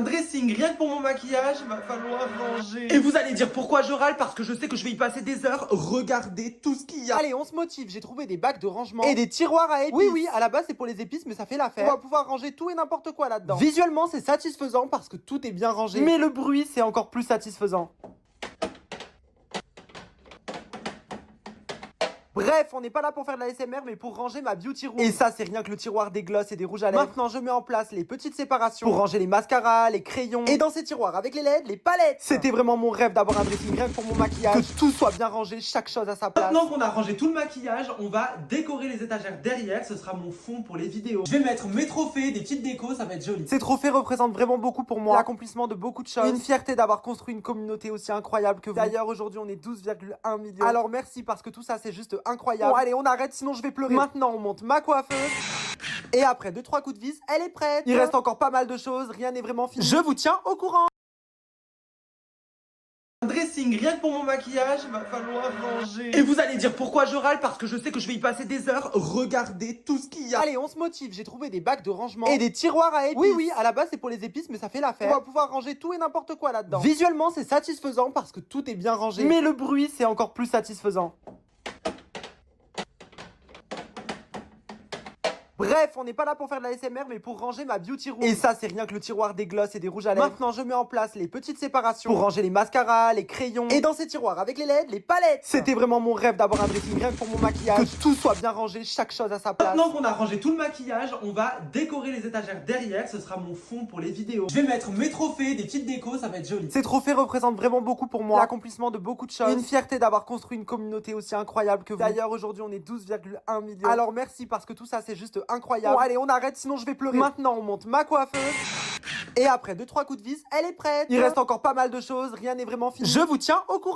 Un dressing, rien que pour mon maquillage, va falloir ranger. Et vous allez dire pourquoi je râle, parce que je sais que je vais y passer des heures. Regardez tout ce qu'il y a. Allez, on se motive, j'ai trouvé des bacs de rangement et des tiroirs à épices. Oui, à la base c'est pour les épices, mais ça fait l'affaire. On va pouvoir ranger tout et n'importe quoi là-dedans. Visuellement, c'est satisfaisant parce que tout est bien rangé. Mais le bruit, c'est encore plus satisfaisant. Bref, on n'est pas là pour faire de la SMR, mais pour ranger ma beauty room. Et ça, c'est rien que le tiroir des glosses et des rouges à lèvres. Maintenant, je mets en place les petites séparations pour ranger les mascaras, les crayons. Et dans ces tiroirs, avec les LED, les palettes. C'était vraiment mon rêve d'avoir un dressing rien que pour mon maquillage. Que tout soit bien rangé, chaque chose à sa place. Maintenant qu'on a rangé tout le maquillage, on va décorer les étagères derrière. Ce sera mon fond pour les vidéos. Je vais mettre mes trophées, des petites décos, ça va être joli. Ces trophées représentent vraiment beaucoup pour moi. L'accomplissement de beaucoup de choses. Une fierté d'avoir construit une communauté aussi incroyable que vous. D'ailleurs, aujourd'hui, on est 12,1 millions. Alors merci parce que tout ça, c'est juste incroyable. Bon, allez, on arrête, sinon je vais pleurer. Maintenant, on monte ma coiffeuse. Et après 2-3 coups de vis, elle est prête. Il reste encore pas mal de choses, rien n'est vraiment fini. Je vous tiens au courant. Un dressing, rien que pour mon maquillage, va falloir ranger. Et vous allez dire pourquoi je râle, parce que je sais que je vais y passer des heures. Regardez tout ce qu'il y a. Allez, on se motive, j'ai trouvé des bacs de rangement et des tiroirs à épices. Oui, à la base c'est pour les épices, mais ça fait l'affaire. On va pouvoir ranger tout et n'importe quoi là-dedans. Visuellement, c'est satisfaisant parce que tout est bien rangé. Mais le bruit, c'est encore plus satisfaisant. Bref, on n'est pas là pour faire de la SMR, mais pour ranger ma beauty room. Et ça, c'est rien que le tiroir des glosses et des rouges à lèvres. Maintenant, je mets en place les petites séparations pour ranger les mascaras, les crayons. Et dans ces tiroirs, avec les LED, les palettes. C'était vraiment mon rêve d'avoir un dressing rien que pour mon maquillage. Que tout soit bien rangé, chaque chose à sa place. Maintenant qu'on a rangé tout le maquillage, on va décorer les étagères derrière. Ce sera mon fond pour les vidéos. Je vais mettre mes trophées, des petites décos, ça va être joli. Ces trophées représentent vraiment beaucoup pour moi. L'accomplissement de beaucoup de choses. Une fierté d'avoir construit une communauté aussi incroyable que vous. D'ailleurs, aujourd'hui, on est 12,1 millions. Alors merci parce que tout ça, c'est juste incroyable. Bon, allez, on arrête, sinon je vais pleurer. Maintenant, on monte ma coiffeuse. Et après 2-3 coups de vis, elle est prête. Il reste encore pas mal de choses, rien n'est vraiment fini. Je vous tiens au courant.